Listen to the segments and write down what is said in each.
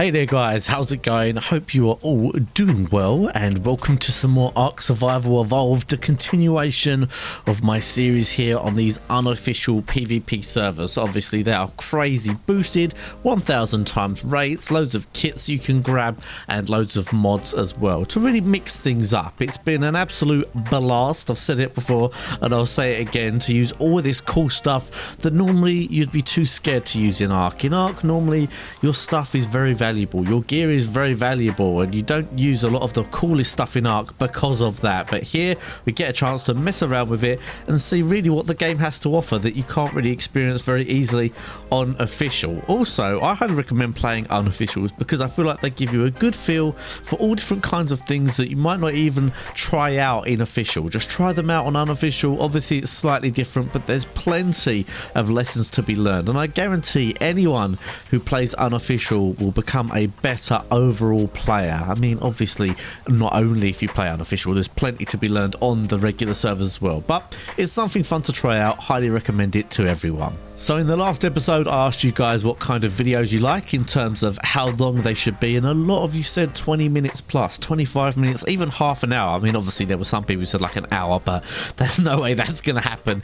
Hey there guys, how's it going? I hope you are all doing well, and welcome to some more Ark Survival Evolved, a continuation of my series here on these unofficial PvP servers. Obviously they are crazy boosted, 1000 times rates, loads of kits you can grab and loads of mods as well to really mix things up. It's been an absolute blast. I've said it before and I'll say it again, to use all of this cool stuff that normally you'd be too scared to use in Ark. In Ark normally your stuff is very valuable, your gear is very valuable, and you don't use a lot of the coolest stuff in Ark because of that. But here we get a chance to mess around with it and see really what the game has to offer that you can't really experience very easily on official. Also, I highly recommend playing unofficials because I feel like they give you a good feel for all different kinds of things that you might not even try out in official. Just try them out on unofficial. Obviously it's slightly different, but there's plenty of lessons to be learned, and I guarantee anyone who plays unofficial will become a better overall player. I mean, obviously not only if you play unofficial, there's plenty to be learned on the regular servers as well, but it's something fun to try out. Highly recommend it to everyone. So in the last episode I asked you guys what kind of videos you like in terms of how long they should be, and a lot of you said 20 minutes plus, 25 minutes, even half an hour. I mean, obviously there were some people who said like an hour, but there's no way that's going to happen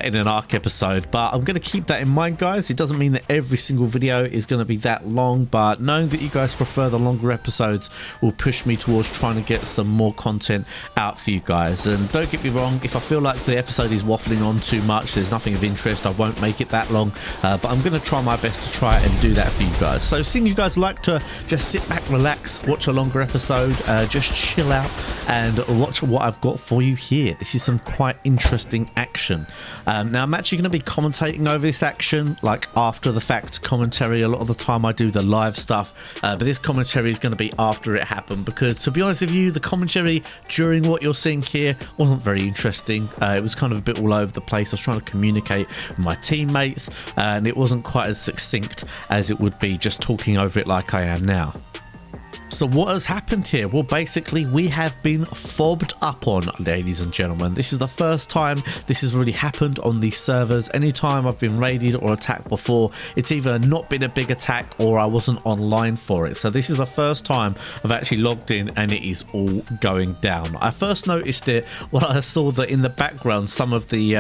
in an Ark episode. But I'm going to keep that in mind, guys. It doesn't mean that every single video is going to be that long, but knowing that you guys prefer the longer episodes will push me towards trying to get some more content out for you guys. And don't get me wrong, if I feel like the episode is waffling on too much, there's nothing of interest, I won't make it that long, but I'm going to try my best to try and do that for you guys. So seeing you guys like to just sit back, relax, watch a longer episode, just chill out and watch what I've got for you here. This is some quite interesting action. Now I'm actually going to be commentating over this action, like after the fact commentary. A lot of the time I do the live stuff, but this commentary is going to be after it happened, because to be honest with you, the commentary during what you're seeing here wasn't very interesting. It was kind of a bit all over the place. I was trying to communicate with my teammates and it wasn't quite as succinct as it would be just talking over it like I am now. So what has happened here? Well, basically we have been fobbed up on, ladies and gentlemen. This is the first time this has really happened on these servers. Anytime I've been raided or attacked before, it's either not been a big attack or I wasn't online for it. So this is the first time I've actually logged in and it is all going down. I first noticed it when I saw that in the background some of the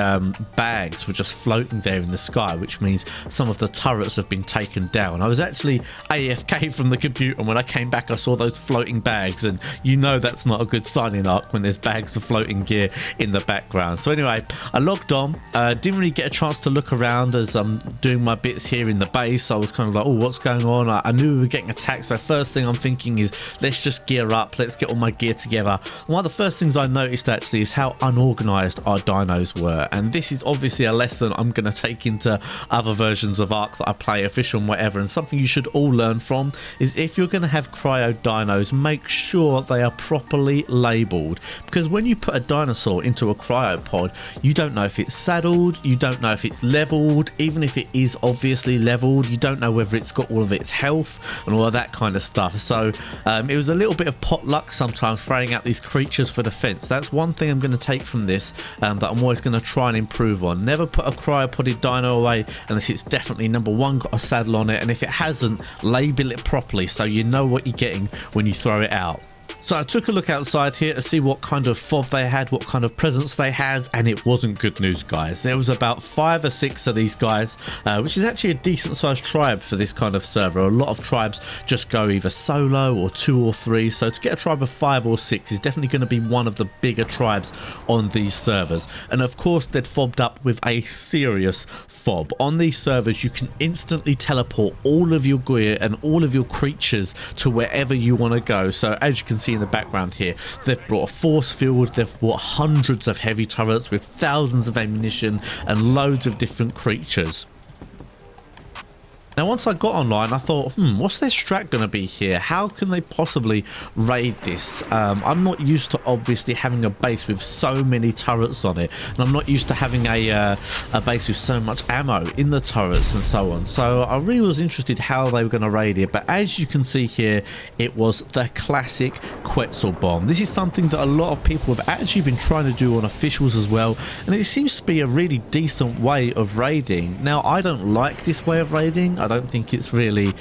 bags were just floating there in the sky, which means some of the turrets have been taken down. I was actually AFK from the computer, and when I came back I saw those floating bags, and you know that's not a good sign in Ark when there's bags of floating gear in the background. So anyway, I logged on, didn't really get a chance to look around as I'm doing my bits here in the base. I was kind of like, oh, what's going on? I knew we were getting attacked, so first thing I'm thinking is let's just gear up, let's get all my gear together. And one of the first things I noticed actually is how unorganized our dinos were, and this is obviously a lesson I'm going to take into other versions of Ark that I play, official and whatever, and something you should all learn from is if you're going to have cryo dinos, make sure they are properly labeled, because when you put a dinosaur into a cryopod, you don't know if it's saddled, you don't know if it's leveled, even if it is obviously leveled, you don't know whether it's got all of its health and all of that kind of stuff. So it was a little bit of potluck sometimes throwing out these creatures for defense. That's one thing I'm going to take from this, that I'm always going to try and improve on. Never put a cryopoded dino away unless it's definitely number one got a saddle on it, and if it hasn't, label it properly so you know what you're getting when you throw it out. So I took a look outside here to see what kind of fob they had, what kind of presence they had, and it wasn't good news, guys. There was about 5 or 6 of these guys, which is actually a decent sized tribe for this kind of server. A lot of tribes just go either solo or 2 or 3, so to get a tribe of 5 or 6 is definitely going to be one of the bigger tribes on these servers. And of course they'd fobbed up with a serious fob. On these servers you can instantly teleport all of your gear and all of your creatures to wherever you want to go. So as you can see in the background here, they've brought a force field, they've brought hundreds of heavy turrets with thousands of ammunition and loads of different creatures. Now once I got online I thought, what's their strat going to be here? How can they possibly raid this? I'm not used to obviously having a base with so many turrets on it, and I'm not used to having a base with so much ammo in the turrets and so on. So I really was interested how they were going to raid it, but as you can see here, it was the classic Quetzal bomb. This is something that a lot of people have actually been trying to do on officials as well, and it seems to be a really decent way of raiding. Now I don't like this way of raiding. I don't think it's really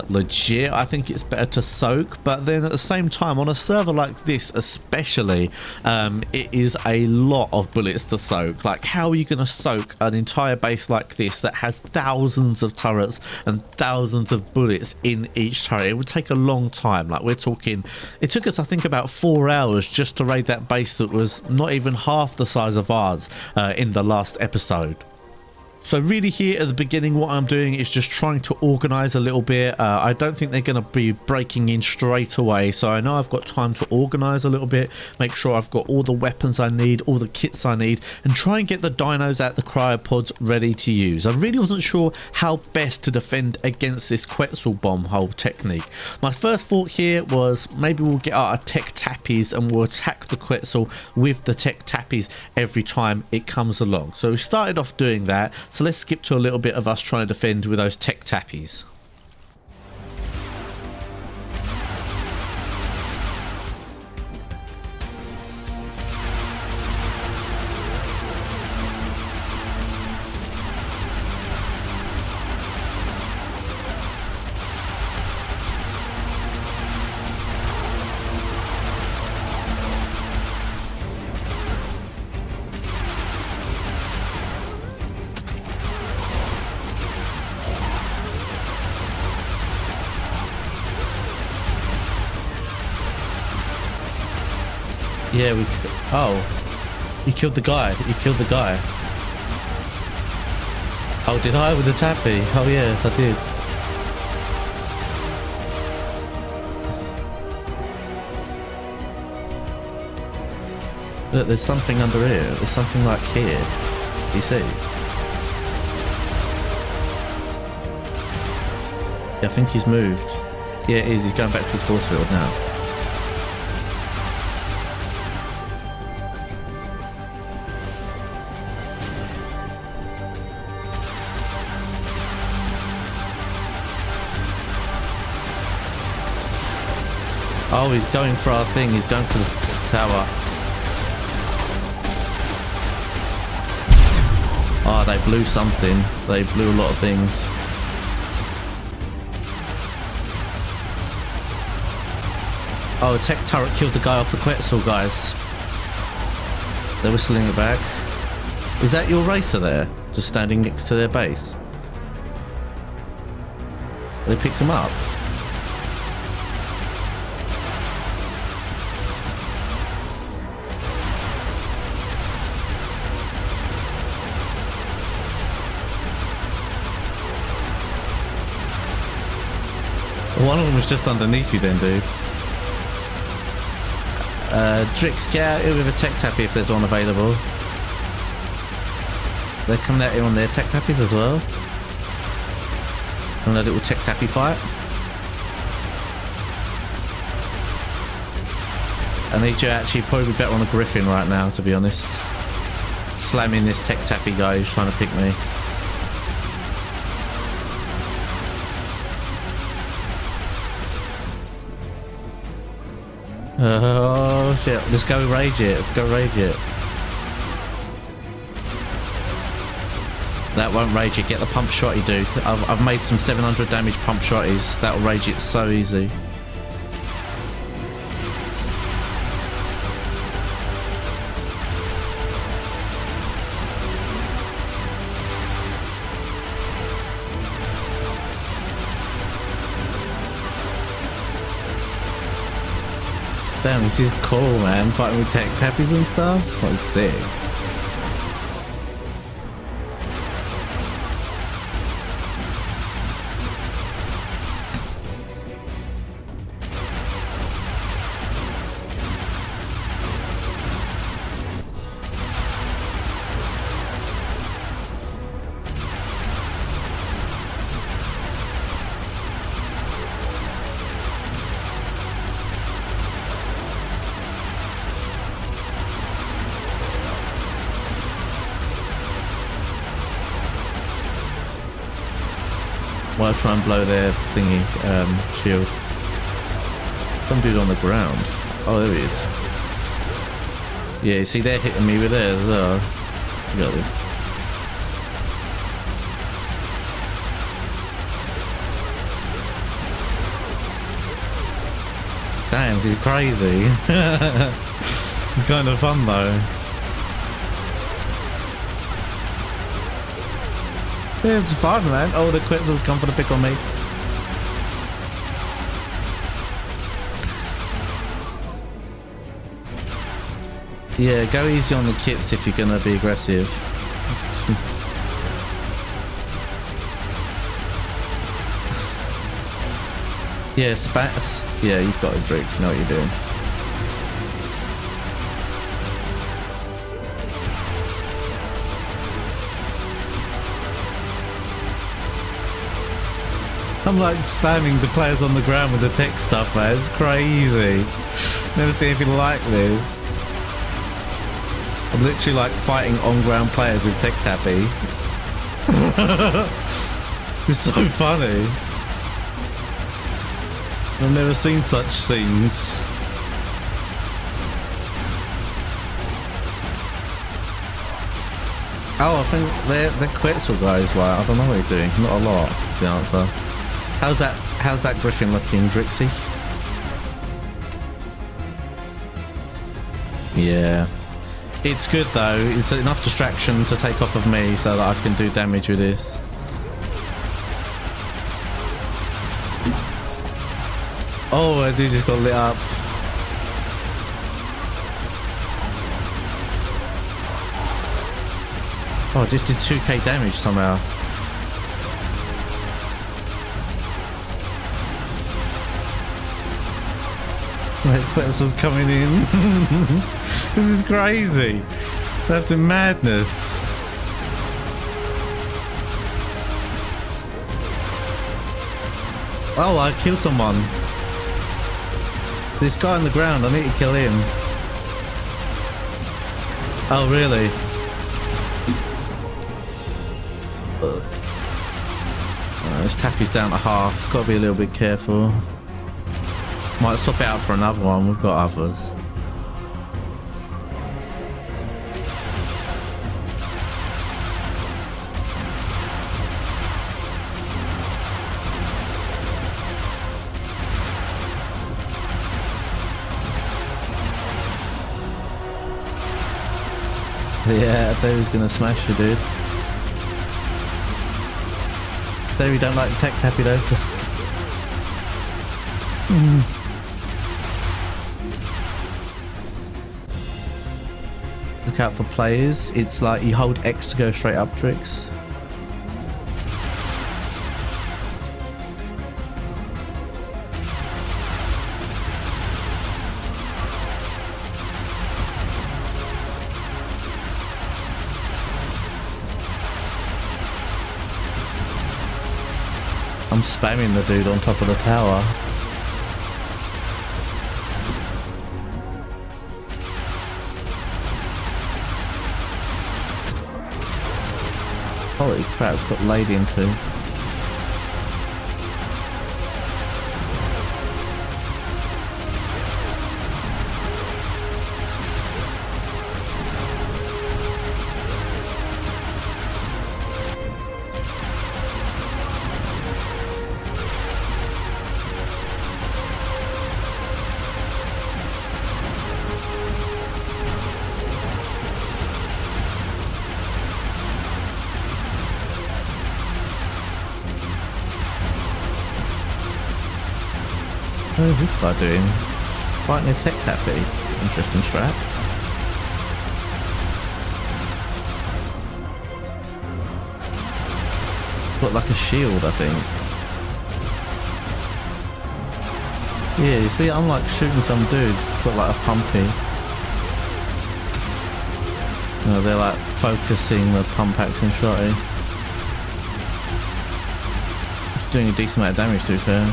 legit. I think it's better to soak, but then at the same time, on a server like this especially, it is a lot of bullets to soak. Like, how are you going to soak an entire base like this that has thousands of turrets and thousands of bullets in each turret? It would take a long time. Like, we're talking, it took us, I think, about 4 hours just to raid that base that was not even half the size of ours in the last episode. So really here at the beginning, what I'm doing is just trying to organize a little bit. I don't think they're going to be breaking in straight away. So I know I've got time to organize a little bit, make sure I've got all the weapons I need, all the kits I need, and try and get the dinos at the cryopods ready to use. I really wasn't sure how best to defend against this Quetzal bomb hole technique. My first thought here was maybe we'll get out our tech tappies and we'll attack the Quetzal with the tech tappies every time it comes along. So we started off doing that. So let's skip to a little bit of us trying to defend with those tech tappies. Yeah, we... Oh. He killed the guy. He killed the guy. Oh, did I with the tappy? Oh, yes, I did. Look, there's something under here. There's something like here. You see? Yeah, I think he's moved. Yeah, it is. He's going back to his force field now. Oh, he's going for our thing. He's going for the tower. Oh, they blew something. They blew a lot of things. Oh, a tech turret killed the guy off the Quetzal, guys. They're whistling it back. Is that your racer there? Just standing next to their base? They picked him up. One of them was just underneath you then, dude. Drix, get out here with a tech tappy if there's one available. They're coming at you on their tech tappies as well. On a little tech tappy fight. I need you actually probably better on a Griffin right now, to be honest. Slamming this tech tappy guy who's trying to pick me. Oh shit, let's go rage it, let's go rage it. That won't rage it, get the pump shotty, dude. I've made some 700 damage pump shotties, that'll rage it so easy. Damn, this is cool, man. Fighting with tech tappies and stuff. That's sick. Well, I'll try and blow their thingy, shield. Some dude on the ground. Oh, there he is. Yeah, you see, they're hitting me with theirs as well. You got this. Damn, he's crazy. It's kind of fun though. It's fun, man. Oh, the Quetzals come for the pick on me. Yeah, go easy on the kits if you're gonna be aggressive. Yeah, spats. Yeah, you've got a drink. You know what you're doing. I'm like spamming the players on the ground with the tech stuff, man. It's crazy. Never seen anything like this. I'm literally like fighting on-ground players with tech tappy. It's so funny. I've never seen such scenes. Oh, I think they're Quetzal guys. Like, I don't know what they're doing. Not a lot. Is the answer. How's that Griffin looking, Drixie? Yeah. It's good though. It's enough distraction to take off of me so that I can do damage with this. Oh, I dude just got lit up. Oh, I just did 2k damage somehow. Quetzal's coming in. This is crazy. That's madness. Oh, I killed someone. This guy on the ground, I need to kill him. Oh, really? This tappy's down to half. Got to be a little bit careful. Might swap it out for another one. We've got others. Yeah, I thought he was gonna smash you, dude. There, we don't like tech tappy though. Look out for players. It's like you hold X to go straight up tricks. I'm spamming the dude on top of the tower. Holy crap, it's got laid into. What is this guy doing? Fighting a tech tappy. Interesting strat. Got like a shield, I think. Yeah, you see, I'm like shooting some dude. Got like a pumpy. No, they're like focusing the pump action shotty. Doing a decent amount of damage, to be fair.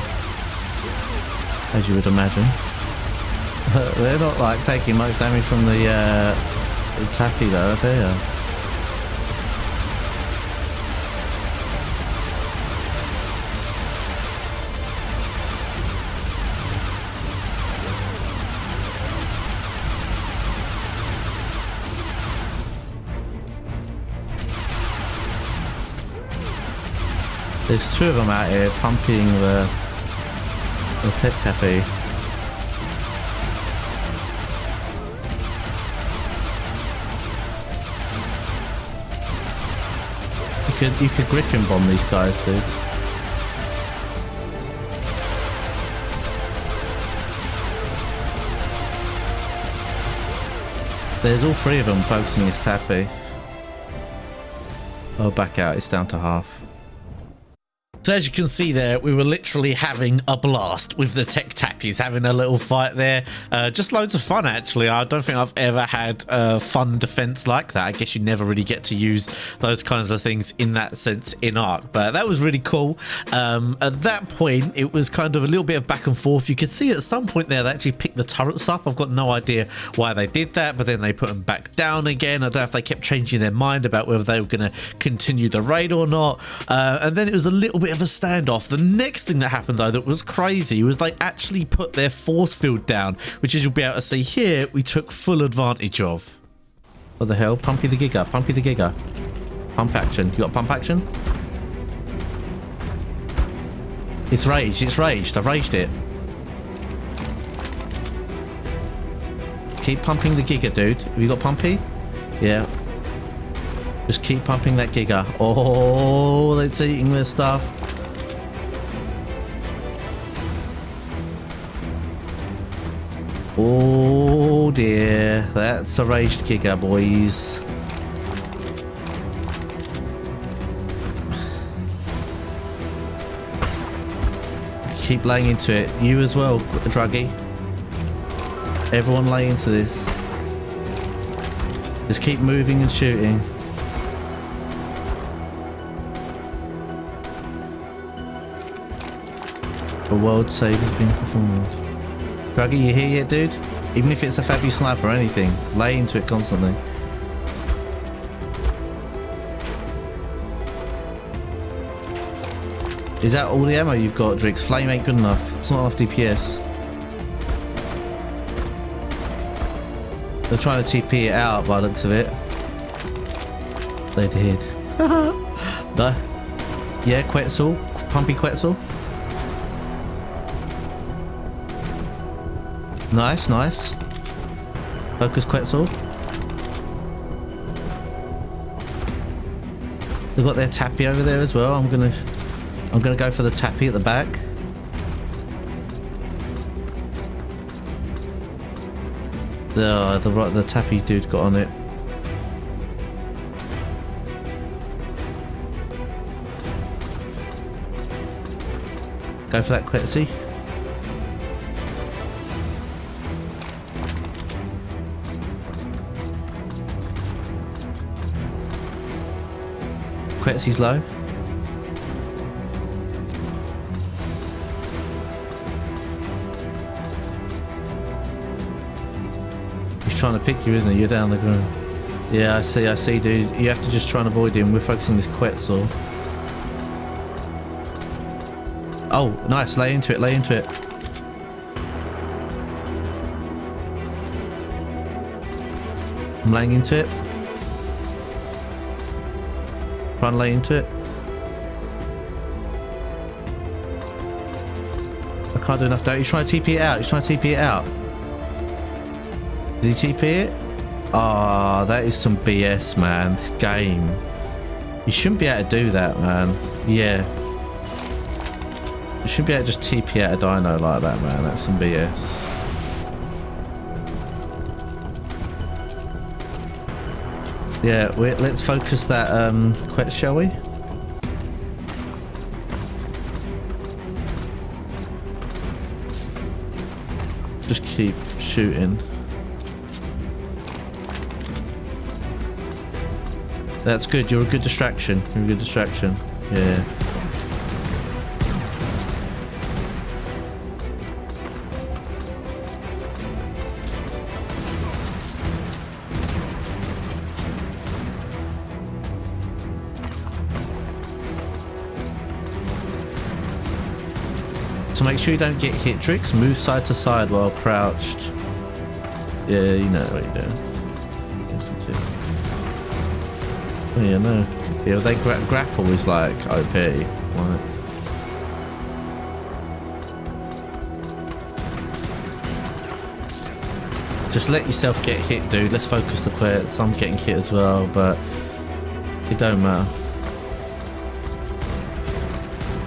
As you would imagine. They're not like taking much damage from the tappy though, I tell you. There's two of them out here pumping the tech tappy. You could Griffin bomb these guys, dude. There's all three of them focusing his tappy. Oh, back out. It's down to half. So as you can see there, we were literally having a blast with the tech tappies, having a little fight there. Just loads of fun, actually. I don't think I've ever had fun defense like that. I guess you never really get to use those kinds of things in that sense in Ark, but that was really cool. At that point, it was kind of a little bit of back and forth. You could see at some point there, they actually picked the turrets up. I've got no idea why they did that, but then they put them back down again. I don't know if they kept changing their mind about whether they were going to continue the raid or not. And then it was a little bit of a standoff. The next thing that happened though that was crazy was they actually put their force field down, which as you'll be able to see here, we took full advantage of. What the hell? Pumpy the Giga, Pumpy the Giga. Pump action. You got pump action? It's raged, it's raged. I've raged it. Keep pumping the Giga, dude. Have you got Pumpy? Yeah. Just keep pumping that Giga. Oh, it's eating their stuff. Oh dear, that's a raged Giga, boys. Keep laying into it. You as well, Druggy. Everyone lay into this. Just keep moving and shooting. A world save has been performed. Druggy, you here yet, dude? Even if it's a Fabu sniper or anything, lay into it constantly. Is that all the ammo you've got, Drix? Flame ain't good enough. It's not enough DPS. They're trying to TP it out by the looks of it. They did. No. Yeah, Quetzal. Pumpy Quetzal. Nice, nice. Focus Quetzal. They've got their tappy over there as well. I'm gonna go for the tappy at the back. The tappy dude got on it. Go for that Quetzal. Quetzal's low. He's trying to pick you, isn't he? You're down the ground. Yeah, I see, dude. You have to just try and avoid him. We're focusing on this Quetzal. Oh, nice. Lay into it, lay into it. I'm laying into it. Try and lay into it. I can't do enough damage. He's trying to TP it out. He's trying to TP it out. Did he TP it? Ah, that is some BS, man. This game. You shouldn't be able to do that, man. Yeah. You shouldn't be able to just TP out a dino like that, man. That's some BS. Yeah, let's focus that Quetz, shall we? Just keep shooting. That's good. You're a good distraction. You're a good distraction. Yeah. So make sure you don't get hit, Drix. Move side to side while crouched. Yeah, you know what you're doing. Oh yeah, no. Yeah, they grapple is like OP. Right. Just let yourself get hit, dude. Let's focus the Quetz. I'm getting hit as well, but it don't matter.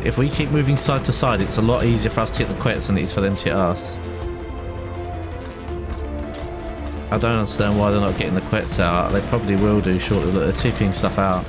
If we keep moving side to side, it's a lot easier for us to hit the quets than it is for them to hit us. I don't understand why they're not getting the quets out. They probably will do shortly. Look, they're TPing stuff out.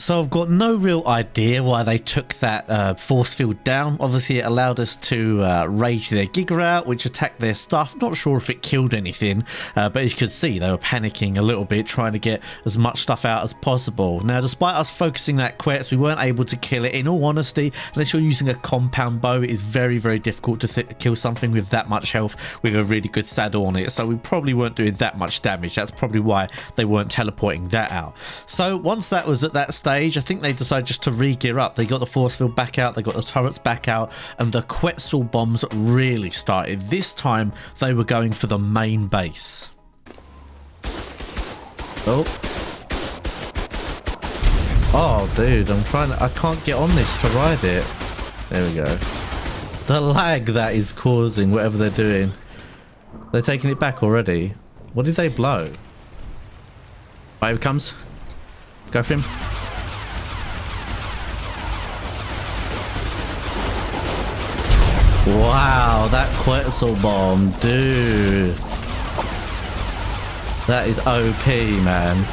So I've got no real idea why they took that force field down. Obviously it allowed us to rage their Giga out, which attacked their stuff. Not sure if it killed anything, but as you could see, they were panicking a little bit, trying to get as much stuff out as possible. Now, despite us focusing that quets, we weren't able to kill it. In all honesty, unless you're using a compound bow, it is very, very difficult to kill something with that much health with a really good saddle on it. So we probably weren't doing that much damage. That's probably why they weren't teleporting that out. So once that was at that stage, I think they decided just to re-gear up. They got the force field back out, they got the turrets back out, and the Quetzal bombs really started. This time they were going for the main base. Oh dude, I can't get on this to ride it. There we go. The lag that is causing whatever they're doing. They're taking it back already. What did they blow? Right, here it comes. Go for him. Wow, that Quetzal bomb, dude. That is OP, man.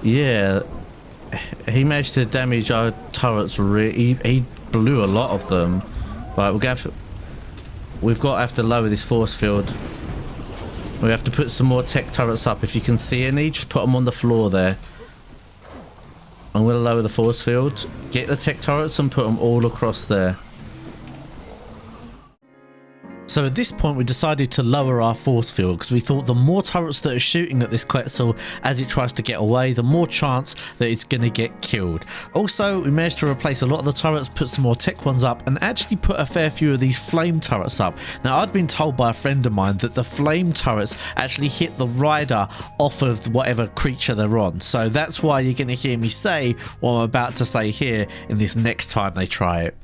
Yeah, he managed to damage our turrets. He blew a lot of them. Right, we've got to have to lower this force field. We have to put some more tech turrets up. If you can see any, just put them on the floor there. I'm going to lower the force field, get the tech turrets and put them all across there. So at this point we decided to lower our force field because we thought the more turrets that are shooting at this Quetzal as it tries to get away, the more chance that it's going to get killed. Also, we managed to replace a lot of the turrets, put some more tech ones up, and actually put a fair few of these flame turrets up. Now, I'd been told by a friend of mine that the flame turrets actually hit the rider off of whatever creature they're on. So that's why you're going to hear me say what I'm about to say here in this next time they try it.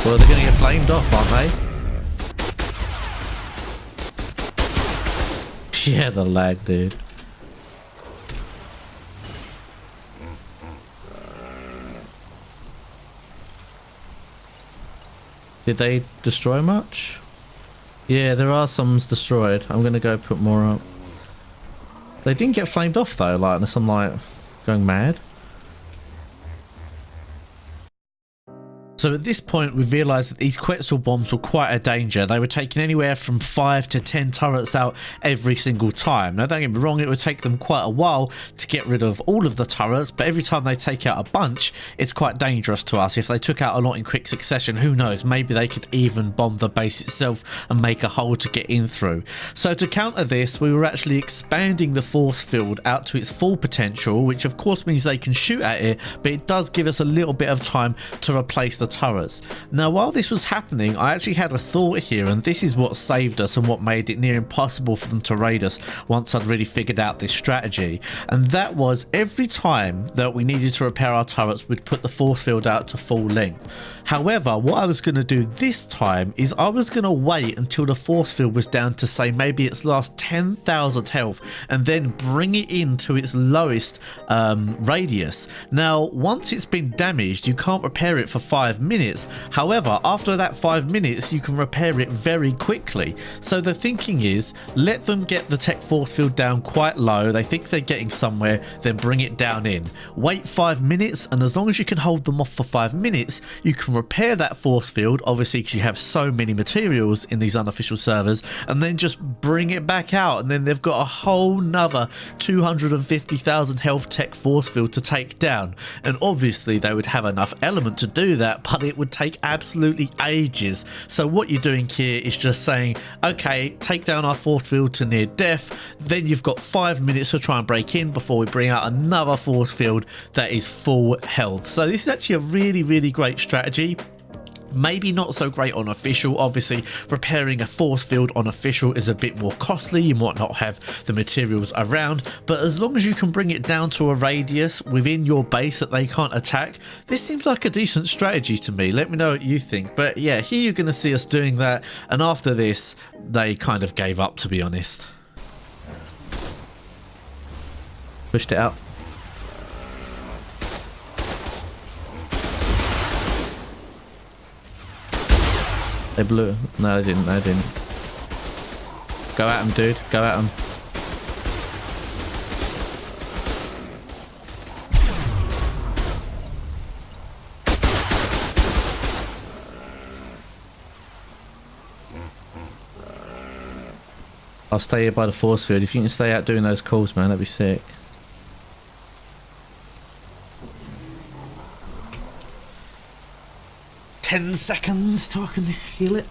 Well, they're going to get flamed off, aren't they? Yeah, the lag, dude. Did they destroy much? Yeah, there are some destroyed. I'm going to go put more up. They didn't get flamed off, though, like, unless I'm, like, going mad. So at this point we've realised that these Quetzal bombs were quite a danger. They were taking anywhere from 5 to 10 turrets out every single time. Now don't get me wrong, it would take them quite a while to get rid of all of the turrets, but every time they take out a bunch, it's quite dangerous to us. If they took out a lot in quick succession, who knows, maybe they could even bomb the base itself and make a hole to get in through. So to counter this, we were actually expanding the force field out to its full potential, which of course means they can shoot at it, but it does give us a little bit of time to replace the turrets. Now, while this was happening, I actually had a thought here, and this is what saved us and what made it near impossible for them to raid us once I'd really figured out this strategy. And that was every time that we needed to repair our turrets, we'd put the force field out to full length. However, what I was going to do this time is I was going to wait until the force field was down to, say, maybe its last 10,000 health, and then bring it into its lowest radius. Now, once it's been damaged, you can't repair it for 5 minutes. However, after that 5 minutes, you can repair it very quickly. So the thinking is, let them get the tech force field down quite low. They think they're getting somewhere, then bring it down in. Wait 5 minutes, and as long as you can hold them off for 5 minutes, you can repair that force field, obviously because you have so many materials in these unofficial servers, and then just bring it back out, and then they've got a whole nother 250,000 health tech force field to take down. And obviously they would have enough element to do that, but it would take absolutely ages. So what you're doing here is just saying, okay, take down our force field to near death, then you've got 5 minutes to try and break in before we bring out another force field that is full health. So this is actually a really, really great strategy. Maybe not so great on official. Obviously, repairing a force field on official is a bit more costly. You might not have the materials around, but as long as you can bring it down to a radius within your base that they can't attack, this seems like a decent strategy to me. Let me know what you think. But yeah, here you're going to see us doing that, and after this, they kind of gave up, to be honest. Pushed it out. They blew. No, they didn't. They didn't. Go at him, dude. Go at him. I'll stay here by the force field. If you can stay out doing those calls, man, that'd be sick. $10 till I can heal it.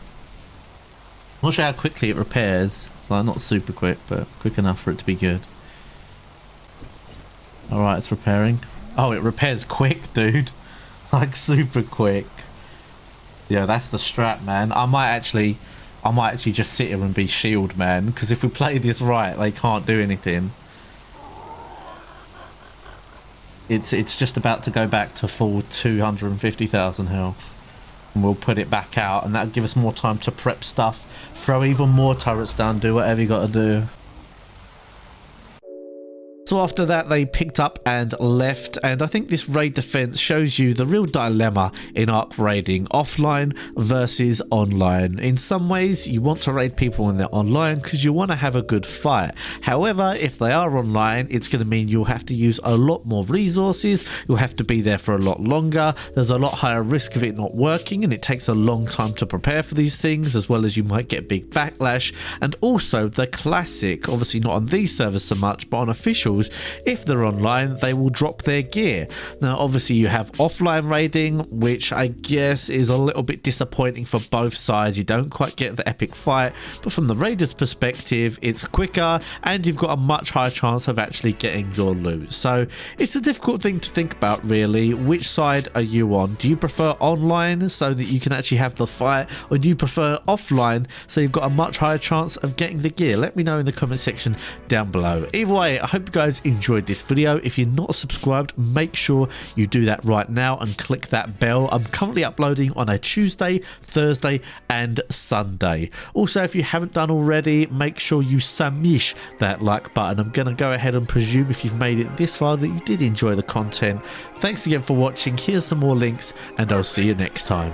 I'm not sure how quickly it repairs. It's like not super quick, but quick enough for it to be good. Alright, it's repairing. Oh, it repairs quick, dude. Like super quick. Yeah, that's the strat, man. I might actually just sit here and be shield, man. Because if we play this right, they can't do anything. It's just about to go back to full 250,000 health. And we'll put it back out, and that'll give us more time to prep stuff, throw even more turrets down, do whatever you gotta do. So after that, they picked up and left, and I think this raid defense shows you the real dilemma in ARC raiding, offline versus online. In some ways, you want to raid people when they're online because you want to have a good fight. However, if they are online, it's going to mean you'll have to use a lot more resources, you'll have to be there for a lot longer, there's a lot higher risk of it not working, and it takes a long time to prepare for these things, as well as you might get big backlash. And also the classic, obviously not on these servers so much, but on official, if they're online, they will drop their gear. Now obviously you have offline raiding, which I guess is a little bit disappointing for both sides. You don't quite get the epic fight, but from the raiders perspective, it's quicker and you've got a much higher chance of actually getting your loot. So it's a difficult thing to think about, really. Which side are you on? Do you prefer online so that you can actually have the fight, or do you prefer offline so you've got a much higher chance of getting the gear? Let me know in the comment section down below. Either way, I hope you guys enjoyed this video. If you're not subscribed, make sure you do that right now and click that bell. I'm currently uploading on a Tuesday, Thursday and Sunday. Also, if you haven't done already, make sure you smash that like button. I'm going to go ahead and presume, if you've made it this far, that you did enjoy the content. Thanks again for watching. Here's some more links and I'll see you next time.